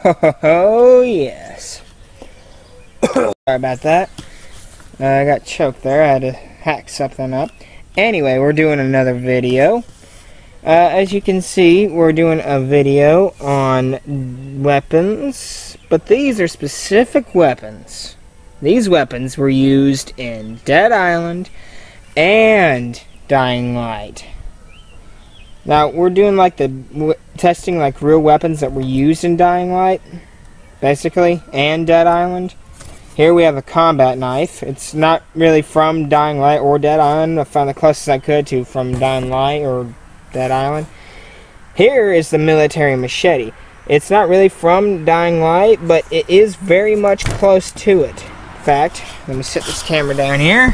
Oh, yes. Sorry about that. I got choked there. I had to hack something up. Anyway, we're doing another video. As you can see, we're doing a video on weapons, but these are specific weapons. These weapons were used in Dead Island and Dying Light. Now, we're doing like testing like real weapons that were used in Dying Light, basically, and Dead Island. Here we have a combat knife. It's not really from Dying Light or Dead Island. I found the closest I could to from Dying Light or Dead Island. Here is the military machete. It's not really from Dying Light, but it is very much close to it. In fact, let me set this camera down here.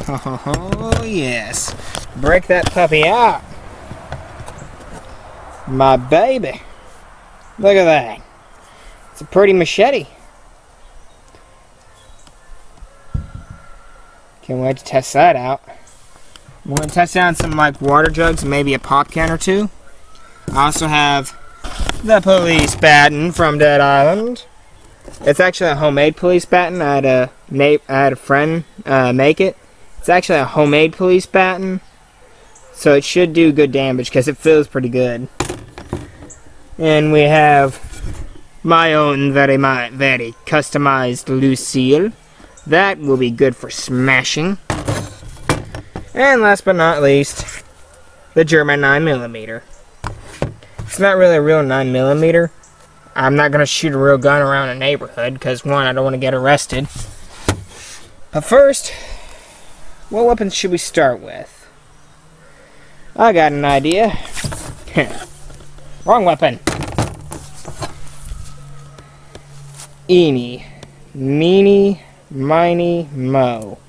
Oh, yes. Break that puppy out. My baby. Look at that. It's a pretty machete. Can't wait to test that out. I'm going to test it on some like water jugs and maybe a pop can or two. I also have the police baton from Dead Island. It's actually a homemade police baton. I had a friend make it. It's actually a homemade police baton, so it should do good damage because it feels pretty good. And we have my own very customized Lucille. That will be good for smashing. And last but not least, the German 9mm. It's not really a real 9mm. I'm not going to shoot a real gun around a neighborhood because, one, I don't want to get arrested. But first, what weapons should we start with? I got an idea. Wrong weapon. Eeny, meeny, miny, mo.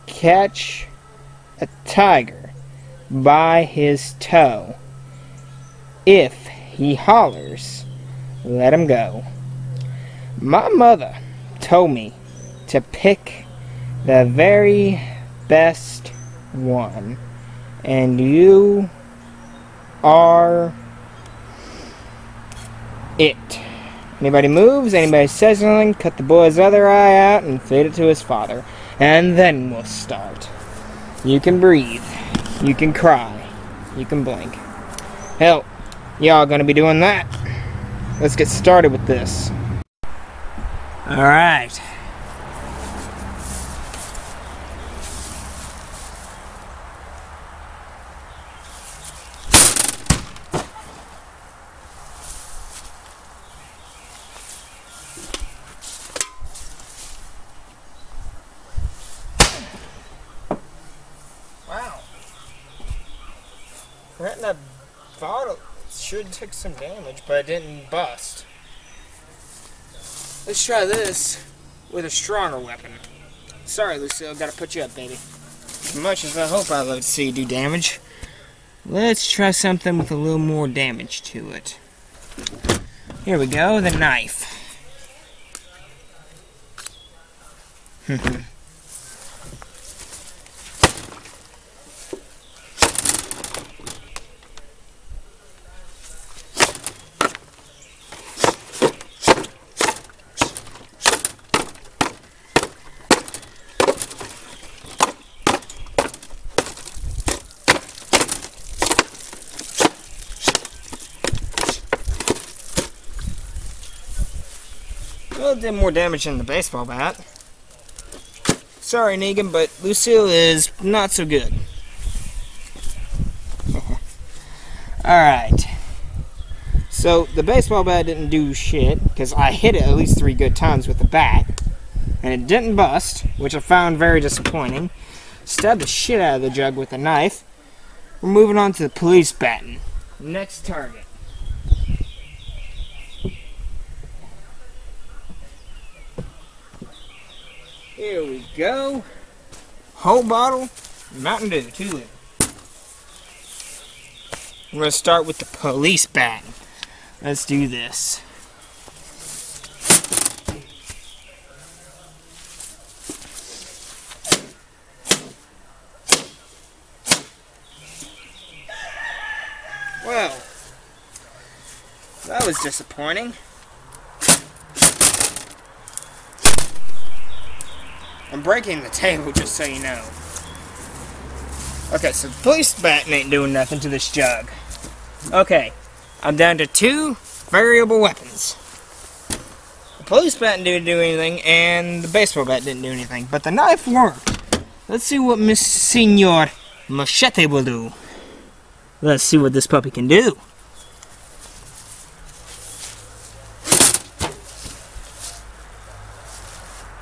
Catch a tiger by his toe. If he hollers, let him go. My mother told me to pick the very best one, and you are it. Anybody moves, anybody says anything, cut the boy's other eye out and feed it to his father. And then we'll start. You can breathe. You can cry. You can blink. Hell, y'all gonna be doing that. Let's get started with this. Alright. Wow. Right in that bottle should take some damage, but it didn't bust. Let's try this with a stronger weapon. Sorry, Lucille, gotta put you up, baby. As much as I hope I would see you do damage, let's try something with a little more damage to it. Here we go, the knife. Well, it did more damage than the baseball bat. Sorry, Negan, but Lucille is not so good. Alright. So, the baseball bat didn't do shit, because I hit it at least 3 good times with the bat. And it didn't bust, which I found very disappointing. Stabbed the shit out of the jug with a knife. We're moving on to the police baton. Next target. Here we go. Whole bottle, Mountain Dew, 2 liter. We're going to start with the police baton. Let's do this. Well, That was disappointing. I'm breaking the table, just so you know. Okay, so the police baton ain't doing nothing to this jug. Okay, I'm down to 2 variable weapons. The police baton didn't do anything, and the baseball bat didn't do anything. But the knife worked. Let's see what Miss Senor Machete will do. Let's see what this puppy can do.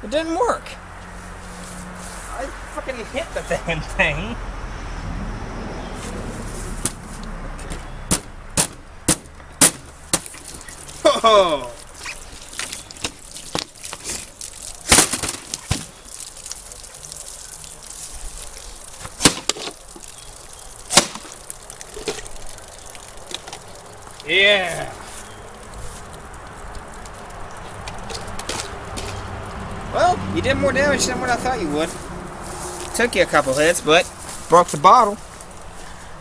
It didn't work. I fucking hit the damn thing. Oh! Yeah! Well, you did more damage than what I thought you would. Took you a couple hits, but broke the bottle.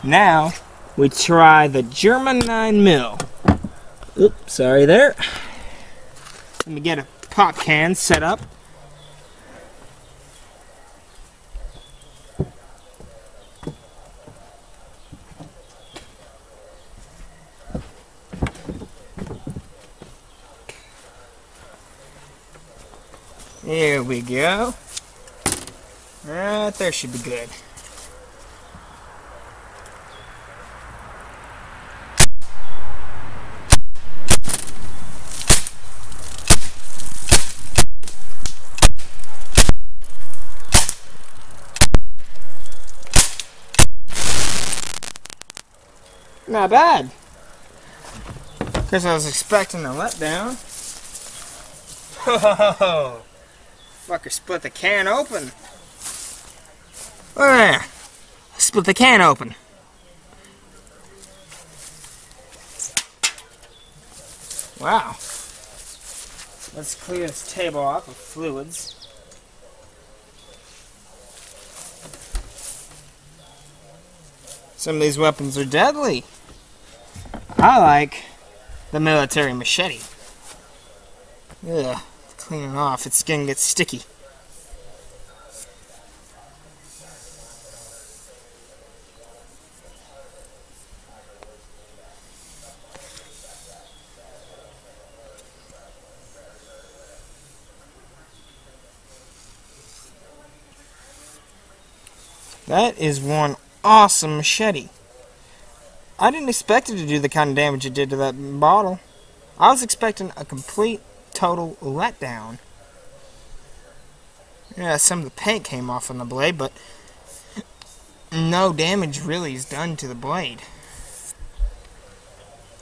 Now, we try the German 9mm. Oops, sorry there. Let me get a pop can set up. There we go. Right there should be good. Not bad. Because I was expecting a letdown. Whoa! Fucker split the can open. Look there. Split the can open. Wow. Let's clear this table off of fluids. Some of these weapons are deadly. I like the military machete. Ugh, clean it off, its skin gets sticky. That is one awesome machete. I didn't expect it to do the kind of damage it did to that bottle. I was expecting a complete, total letdown. Yeah, some of the paint came off on the blade, but no damage really is done to the blade.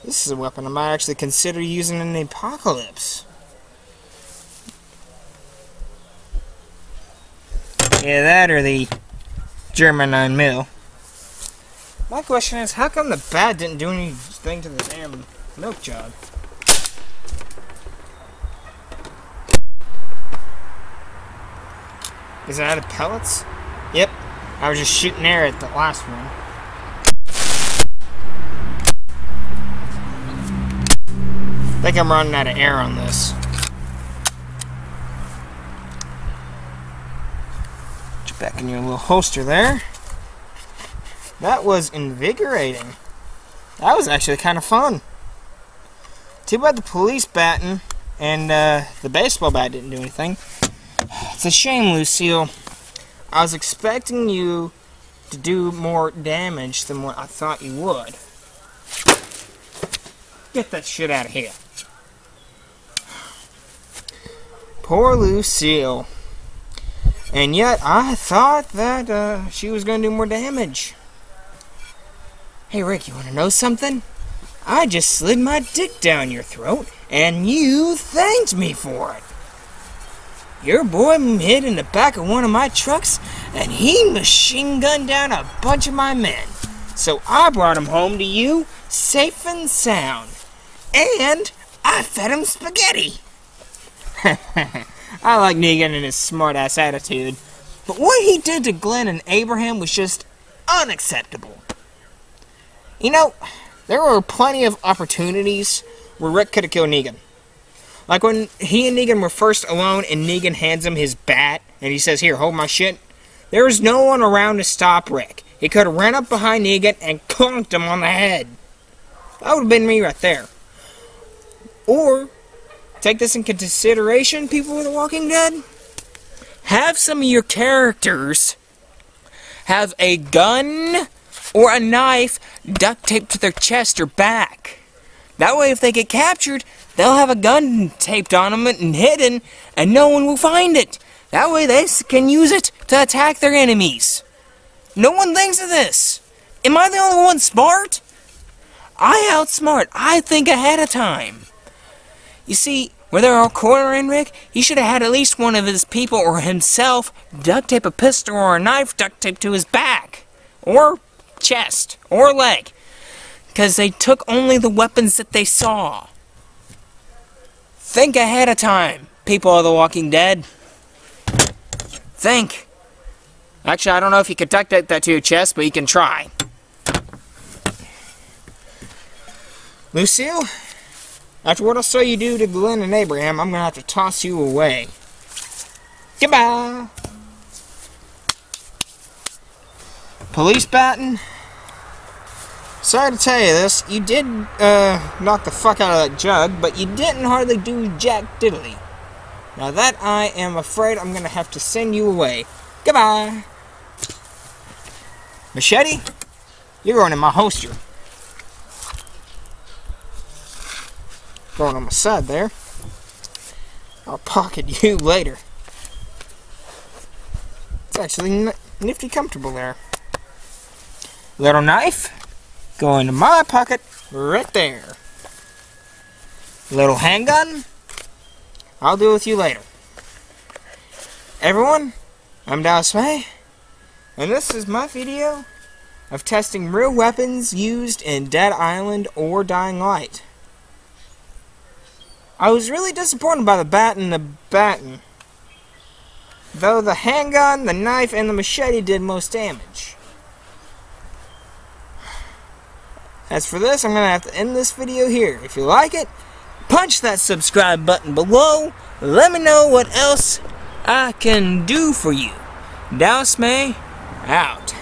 This is a weapon I might actually consider using in the apocalypse. Yeah, that or the German 9mm. My question is, how come the bat didn't do anything to the damn milk jug? Is it out of pellets? Yep. I was just shooting air at the last one. I think I'm running out of air on this. Put you back in your little holster there. That was invigorating. That was actually kind of fun. Too bad the police baton and the baseball bat didn't do anything. It's a shame, Lucille. I was expecting you to do more damage than what I thought you would. Get that shit out of here. Poor Lucille. And yet, I thought that she was going to do more damage. Hey Rick, you want to know something? I just slid my dick down your throat, and you thanked me for it. Your boy hid in the back of one of my trucks, and he machine gunned down a bunch of my men. So I brought him home to you, safe and sound. And I fed him spaghetti. I like Negan and his smart-ass attitude, but what he did to Glenn and Abraham was just unacceptable. You know, there were plenty of opportunities where Rick could have killed Negan. Like when he and Negan were first alone and Negan hands him his bat and he says, "Here, hold my shit." There was no one around to stop Rick. He could have ran up behind Negan and conked him on the head. That would have been me right there. Or, take this in consideration, people of The Walking Dead. Have some of your characters have a gun or a knife duct taped to their chest or back. That way, if they get captured, they'll have a gun taped on them and hidden, and no one will find it. That way, they can use it to attack their enemies. No one thinks of this. Am I the only one smart? I outsmart. I think ahead of time. You see, where they're all cornering Rick, he should have had at least one of his people or himself duct tape a pistol or a knife duct taped to his back, or chest, or leg, because they took only the weapons that they saw. Think ahead of time, people of The Walking Dead. Think. Actually, I don't know if you can duct tape that to your chest, but you can try. Lucille, after what I saw you do to Glenn and Abraham, I'm going to have to toss you away. Goodbye. Police Batten, sorry to tell you this, you did knock the fuck out of that jug, but you didn't hardly do jack diddly. Now that I am afraid I'm going to have to send you away. Goodbye. Machete, you're going in my holster. Going on my side there. I'll pocket you later. It's actually nifty comfortable there. Little knife, go into my pocket right there. Little handgun, I'll deal with you later. Everyone, I'm Dallas May, and this is my video of testing real weapons used in Dead Island or Dying Light. I was really disappointed by the bat and the baton, though the handgun, the knife, and the machete did most damage. As for this, I'm going to have to end this video here. If you like it, punch that subscribe button below. Let me know what else I can do for you. Dallas May, out.